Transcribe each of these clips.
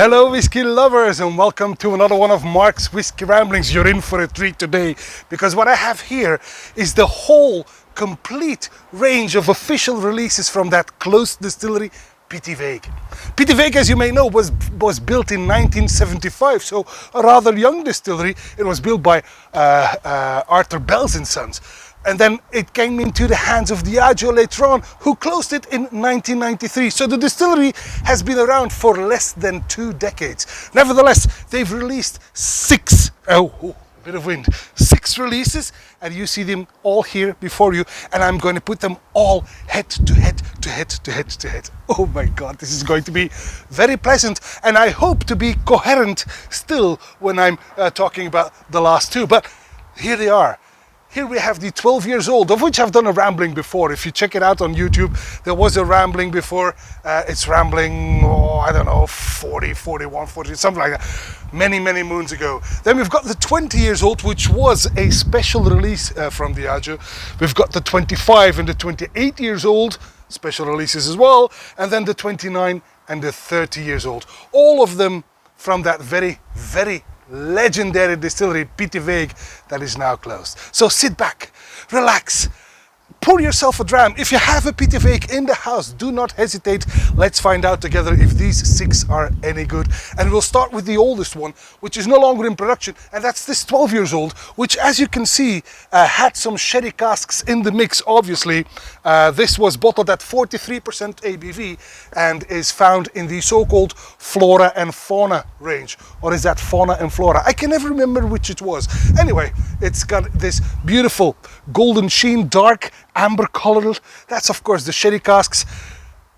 Hello whiskey lovers, and welcome to another one of Mark's Whiskey Ramblings. You're in for a treat today, because what I have here is the whole complete range of official releases from that closed distillery, Pittyvaich. Pittyvaich, as you may know, was built in 1975, so a rather young distillery. It was built by Arthur Belgian Sons. And then it came into the hands of Diageo later on, who closed it in 1993. So the distillery has been around for less than 2 decades. Nevertheless, they've released 6 releases, and you see them all here before you, and I'm going to put them all head to head. Oh my God, this is going to be very pleasant, and I hope to be coherent still when I'm talking about the last 2, but here they are. Here we have the 12 years old, of which I've done a rambling before. If you check it out on YouTube, there was a rambling before. It's rambling, I don't know, 40, 41, 40, something like that. Many moons ago. Then we've got the 20 years old, which was a special release from Diageo. We've got the 25 and the 28 years old, special releases as well. And then the 29 and the 30 years old. All of them from that very legendary distillery, Pittyvaich, that is now closed. So sit back, relax, pour yourself a dram. If you have a Pittyvaich in the house, do not hesitate. Let's find out together if these 6 are any good. And we'll start with the oldest one, which is no longer in production, and that's this 12 years old, which, as you can see, had some sherry casks in the mix, obviously. This was bottled at 43% ABV and is found in the so-called Flora and Fauna range. Or is that Fauna and Flora? I can never remember which it was. Anyway, it's got this beautiful golden sheen, dark amber color. That's of course the sherry casks,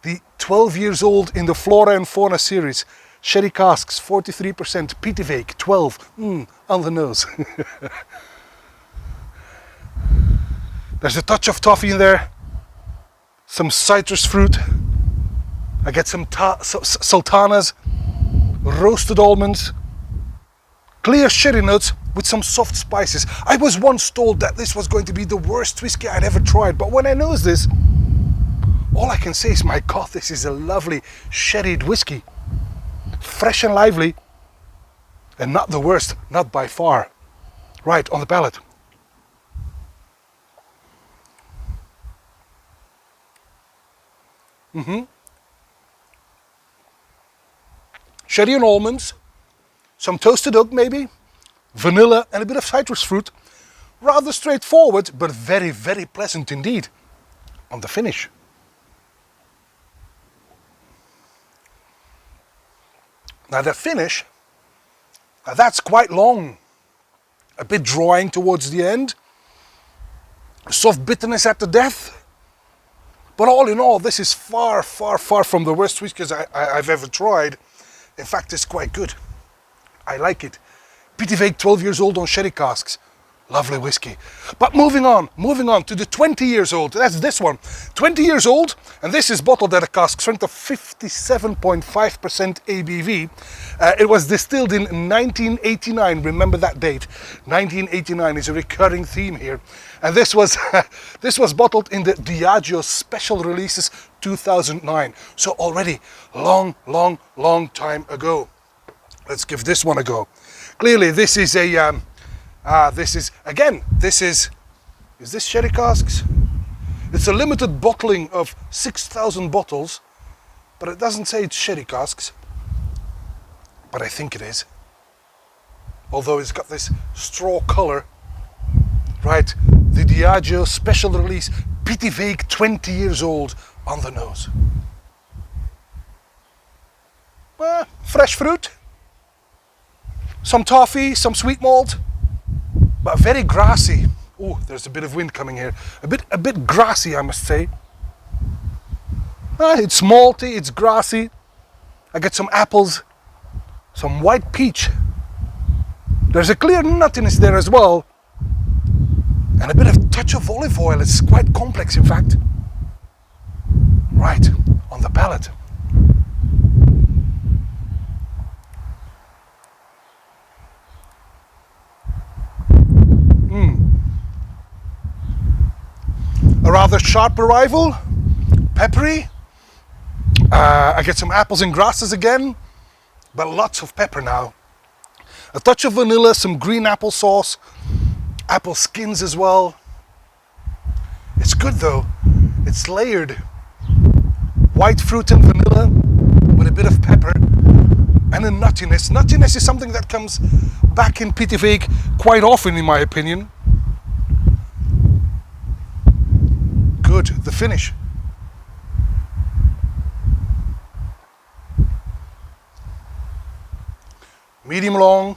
the 12 years old in the Flora and Fauna series. Sherry casks, 43%, Pittyvaich, 12, on the nose. There's a touch of toffee in there, some citrus fruit. I get some sultanas, roasted almonds, clear sherry notes with some soft spices. I was once told that this was going to be the worst whiskey I'd ever tried, but when I noticed this, all I can say is, my God, this is a lovely sherried whiskey. Fresh and lively, and not the worst, not by far. Right, on the palate. Sherry and almonds, some toasted oak maybe, vanilla and a bit of citrus fruit. Rather straightforward, but very pleasant indeed on the finish. Now the finish, that's quite long, a bit drying towards the end, soft bitterness at the death. But all in all, this is far from the worst whiskeys I've ever tried. In fact, it's quite good. I like it. Pittyvaich, 12 years old on sherry casks. Lovely whiskey. But moving on to the 20 years old. That's this one. 20 years old, and this is bottled at a cask strength of 57.5% ABV. It was distilled in 1989. Remember that date. 1989 is a recurring theme here. And this was bottled in the Diageo Special Releases 2009. So already long time ago. Let's give this one a go. Clearly this is a is this sherry casks? It's a limited bottling of 6,000 bottles, but it doesn't say it's sherry casks, but I think it is. Although it's got this straw color. Right, the Diageo Special Release, Pittyvaich, 20 years old on the nose. Fresh fruit, some toffee, some sweet malt, but very grassy. Oh, there's a bit of wind coming here. A bit grassy, I must say. It's malty, it's grassy. I get some apples, some white peach. There's a clear nuttiness there as well. And a bit of touch of olive oil. It's quite complex, in fact. Right, on the palate. A rather sharp arrival, peppery. I get some apples and grasses again. but lots of pepper now. A touch of vanilla, some green apple sauce, apple skins as well. It's good though. It's layered. White fruit and vanilla with a bit of pepper and a nuttiness. Nuttiness is something that comes back in Pittyvaich quite often, in my opinion. Good, the finish. Medium long.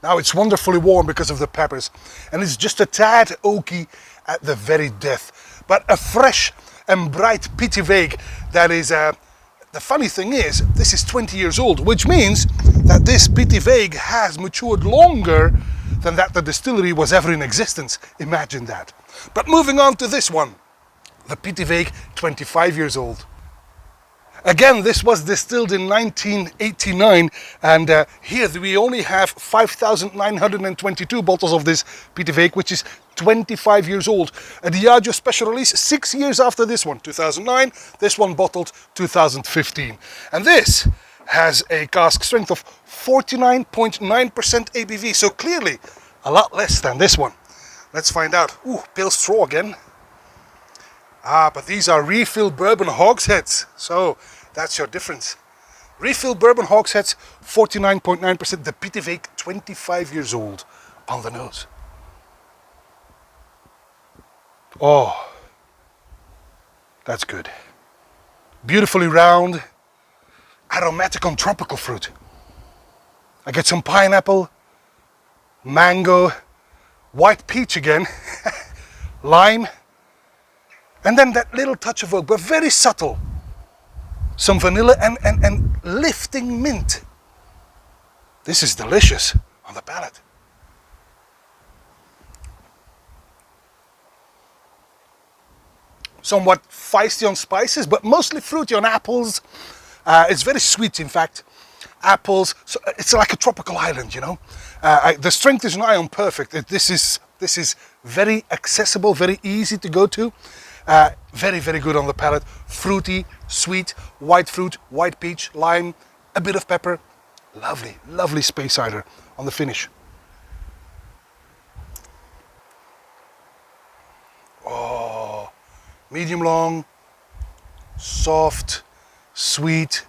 Now it's wonderfully warm because of the peppers, and it's just a tad oaky at the very death, but a fresh and bright Pittyvaich that is the funny thing is, this is 20 years old, which means that this Pittyvaich has matured longer than that the distillery was ever in existence. Imagine that. But moving on to this one, the Pittyvaich, 25 years old. Again, this was distilled in 1989, and here we only have 5,922 bottles of this Pittyvaich, which is 25 years old. A Diageo Special Release 6 years after this one, 2009. This one bottled 2015. And this has a cask strength of 49.9% ABV, so clearly a lot less than this one. Let's find out. Ooh, pale straw again. Ah, but these are refill bourbon hogsheads, so that's your difference. Refill bourbon hogsheads, 49.9%. The Pittyvaich, 25 years old, on the nose. Oh, that's good. Beautifully round, aromatic on tropical fruit. I get some pineapple, mango, white peach again, lime, and then that little touch of oak, but very subtle. Some vanilla and lifting mint. This is delicious on the palate. Somewhat feisty on spices, but mostly fruity on apples. It's very sweet, in fact. Apples, so it's like a tropical island, you know. The strength is nigh on perfect. This is very accessible, very easy to go to. Very, very good on the palate. Fruity, sweet, white fruit, white peach, lime, a bit of pepper. Lovely, lovely space cider on the finish. Oh, medium long, soft, sweet.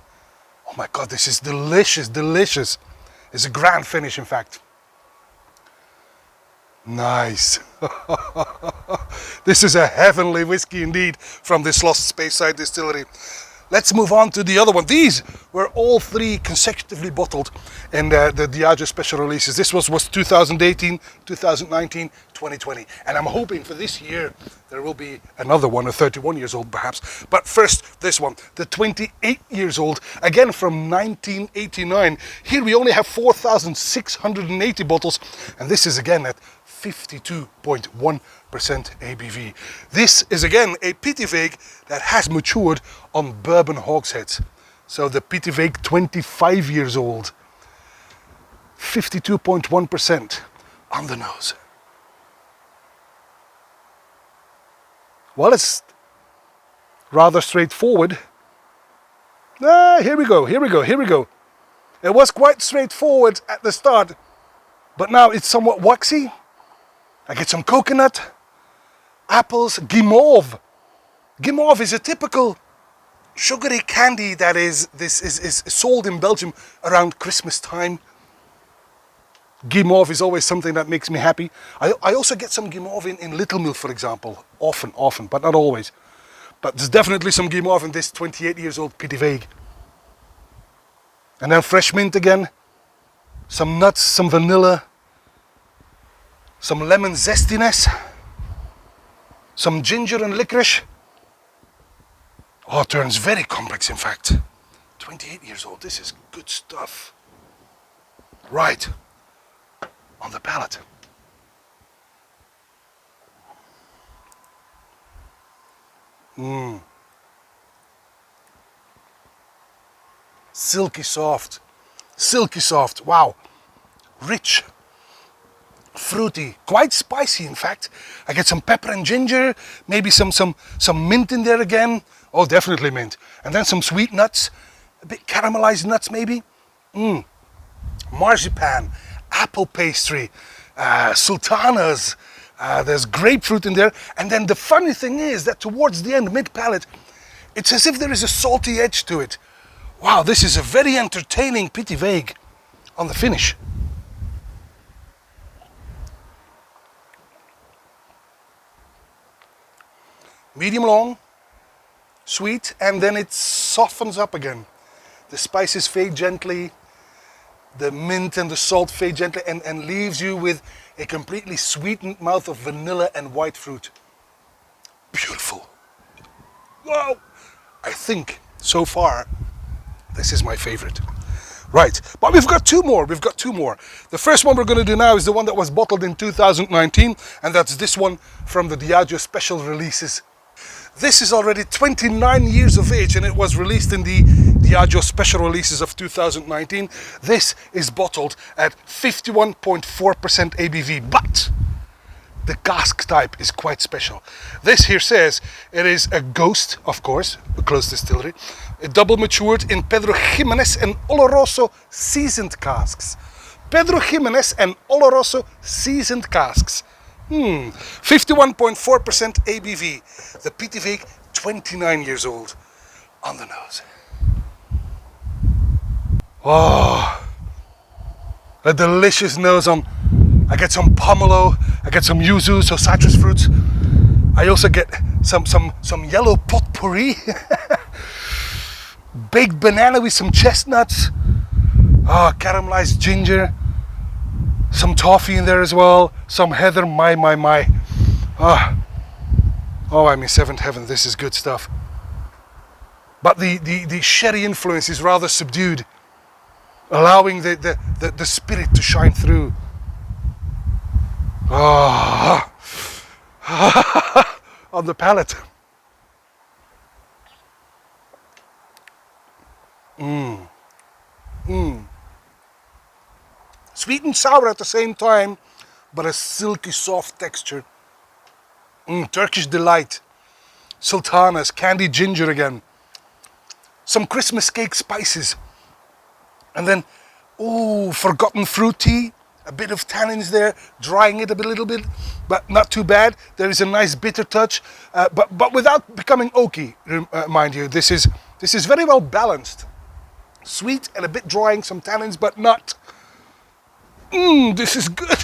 Oh my God, this is delicious, delicious. It's a grand finish, in fact. Nice. This is a heavenly whiskey indeed from this Lost Speyside distillery. Let's move on to the other one. These were all three consecutively bottled in the Diageo Special Releases. This was 2018, 2019, 2020. And I'm hoping for this year there will be another one, a 31 years old perhaps. But first, this one, the 28 years old, again from 1989. Here we only have 4,680 bottles, and this is again at 52.1% ABV. This is again a Pittyvaich that has matured on bourbon hogsheads. So the Pittyvaich, 25 years old, 52.1% on the nose. Well, it's rather straightforward. Here we go. It was quite straightforward at the start, but now it's somewhat waxy. I get some coconut, apples, guimauve. Guimauve is a typical sugary candy that is sold in Belgium around Christmas time. Guimauve is always something that makes me happy. I also get some guimauve in Little Mill, for example. Often, but not always. But there's definitely some guimauve in this 28 years old Pittyvaich. And then fresh mint again. Some nuts, some vanilla. Some lemon zestiness, some ginger and licorice. Oh, it turns very complex, in fact. 28 years old, this is good stuff. Right, on the palate. Silky soft, wow. Rich. Fruity, quite spicy in fact. I get some pepper and ginger, maybe some mint in there again. Oh, definitely mint. And then some sweet nuts, a bit caramelized nuts maybe. Marzipan, apple pastry, sultanas, there's grapefruit in there. And then the funny thing is that towards the end, mid-palate, it's as if there is a salty edge to it. Wow, this is a very entertaining Pittyvaich on the finish. Medium long, sweet, and then it softens up again. The spices fade gently, the mint and the salt fade gently, and leaves you with a completely sweetened mouth of vanilla and white fruit. Beautiful. Wow! I think, so far, this is my favorite. Right, but we've got two more. The first one we're going to do now is the one that was bottled in 2019, and that's this one from the Diageo Special Releases. This is already 29 years of age, and it was released in the Diageo Special Releases of 2019. This is bottled at 51.4% ABV, but the cask type is quite special. This here says it is a Ghost, of course, a closed distillery, double matured in Pedro Ximénez and Oloroso seasoned casks. Pedro Ximénez and Oloroso seasoned casks. 51.4% ABV. The Pittyvaich, 29 years old. On the nose. Oh, a delicious nose on. I get some pomelo, I get some yuzu, so citrus fruits. I also get some yellow potpourri. Baked banana with some chestnuts. Caramelized ginger. Some toffee in there as well. Some heather, my. Oh, I'm in seventh heaven. This is good stuff. But the sherry influence is rather subdued, allowing the spirit to shine through. On the palate. Sweet and sour at the same time, but a silky soft texture. Turkish delight. Sultanas, candied ginger again. Some Christmas cake spices. And then, forgotten fruit tea. A bit of tannins there, drying it a little bit, but not too bad. There is a nice bitter touch, but without becoming oaky, mind you. This is very well balanced. Sweet and a bit drying, some tannins, but not. This is good.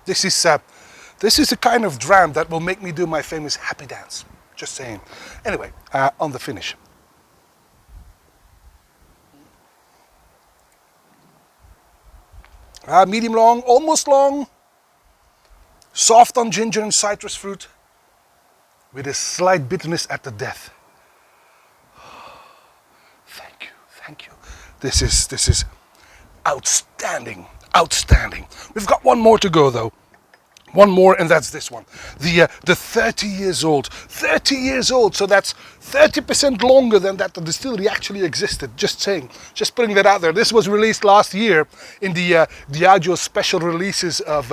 This is the kind of dram that will make me do my famous happy dance. Just saying. Anyway, on the finish. Medium long, almost long. Soft on ginger and citrus fruit, with a slight bitterness at the death. Thank you. This is outstanding. We've got one more to go though. One more, and that's this one. The 30 years old. 30 years old, so that's 30% longer than that the distillery actually existed. Just saying, just putting that out there. This was released last year in the Diageo Special Releases of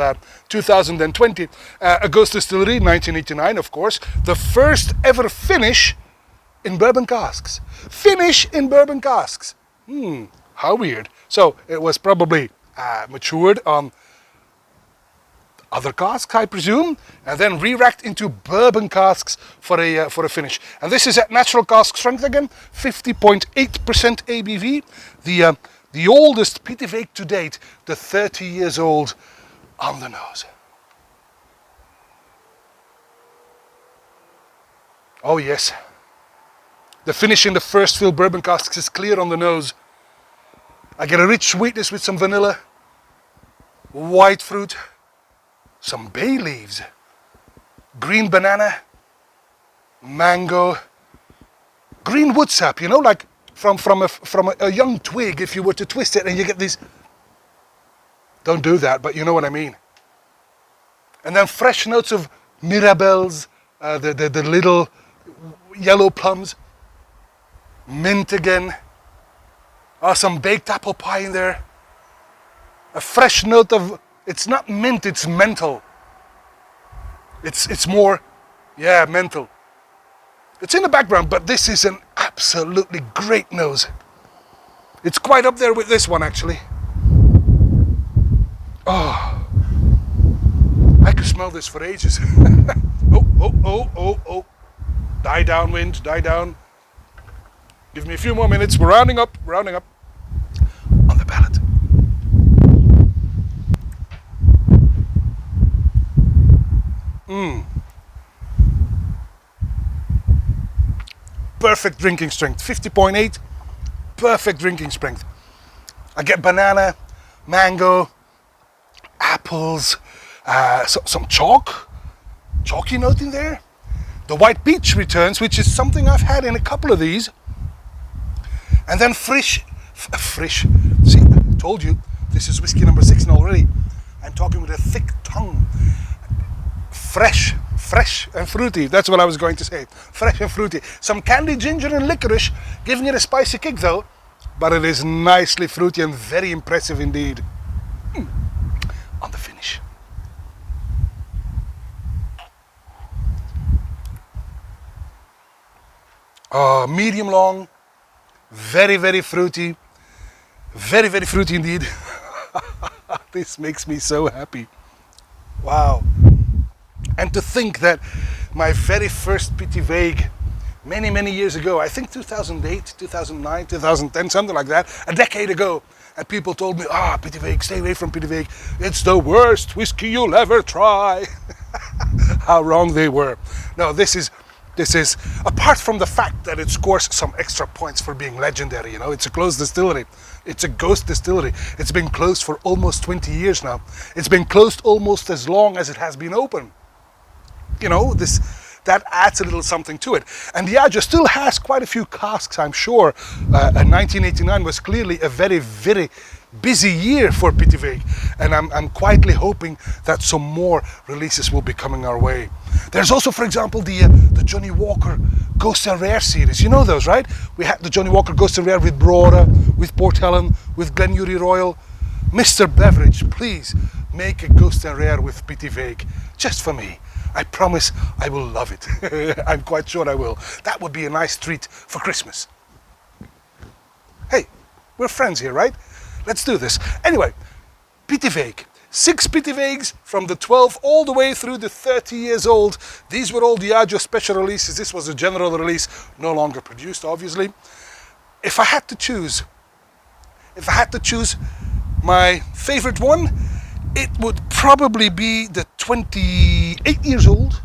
2020. A Ghost Distillery, 1989, of course. The first ever finish in bourbon casks. How weird. So it was probably matured on other casks, I presume, and then re-racked into bourbon casks for a finish. And this is at natural cask strength again, 50.8% ABV. The oldest Pittyvaich to date, the 30 years old on the nose. Oh yes. The finish in the first fill bourbon casks is clear on the nose. I get a rich sweetness with some vanilla, white fruit, some bay leaves, green banana, mango, green wood sap, you know, like from a young twig, if you were to twist it and you get these. Don't do that, but you know what I mean. And then fresh notes of mirabelles, the little yellow plums, mint again, some baked apple pie in there, a fresh note of, it's not mint, it's menthol. It's more, yeah, menthol. It's in the background, but this is an absolutely great nose. It's quite up there with this one, actually. Oh, I could smell this for ages. Oh, oh, oh, oh, oh. Die down, wind, die down. Give me a few more minutes. We're rounding up, rounding up. On the palate. Perfect drinking strength. 50.8. Perfect drinking strength. I get banana, mango, apples, some chalky note in there. The white peach returns, which is something I've had in a couple of these. And then fresh. See, I told you, this is whiskey number 6 now already. I'm talking with a thick tongue. Fresh and fruity. That's what I was going to say. Fresh and fruity. Some candied ginger and licorice, giving it a spicy kick though. But it is nicely fruity and very impressive indeed. On the finish. Medium long, very, very fruity. Very, very fruity indeed. This makes me so happy. Wow. And to think that my very first Pittyvaich, many years ago, I think 2008, 2009, 2010, something like that, a decade ago, and people told me, Pittyvaich, stay away from Pittyvaich. It's the worst whiskey you'll ever try. How wrong they were. No, this is, apart from the fact that it scores some extra points for being legendary, you know, it's a closed distillery. It's a ghost distillery. It's been closed for almost 20 years now. It's been closed almost as long as it has been open. You know, that adds a little something to it. And Diageo still has quite a few casks, I'm sure. 1989 was clearly a very, very busy year for Pittyvaich, and I'm quietly hoping that some more releases will be coming our way. There's also, for example, the Johnny Walker Ghost and Rare series. You know those, right? We had the Johnny Walker Ghost and Rare with Brora, with Port Helen, with Glenurry Royal. Mr. Beverage, please make a Ghost and Rare with Pittyvaich, just for me. I promise I will love it. I'm quite sure I will. That would be a nice treat for Christmas. Hey, we're friends here, right? Let's do this. Anyway, Pittyvaich. 6 Pittywaichs from the 12 all the way through the 30 years old. These were all Diageo Special Releases. This was a general release, no longer produced, obviously. If I had to choose my favorite one, it would probably be the 28 years old,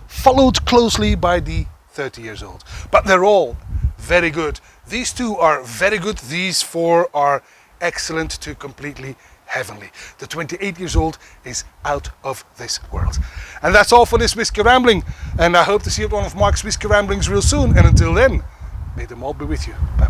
followed closely by the 30 years old. But they're all very good. These 2 are very good. These 4 are excellent to completely heavenly. The 28 years old is out of this world. And that's all for this Whiskey Rambling. And I hope to see you at one of Mark's Whiskey Ramblings real soon. And until then, may them all be with you. Bye.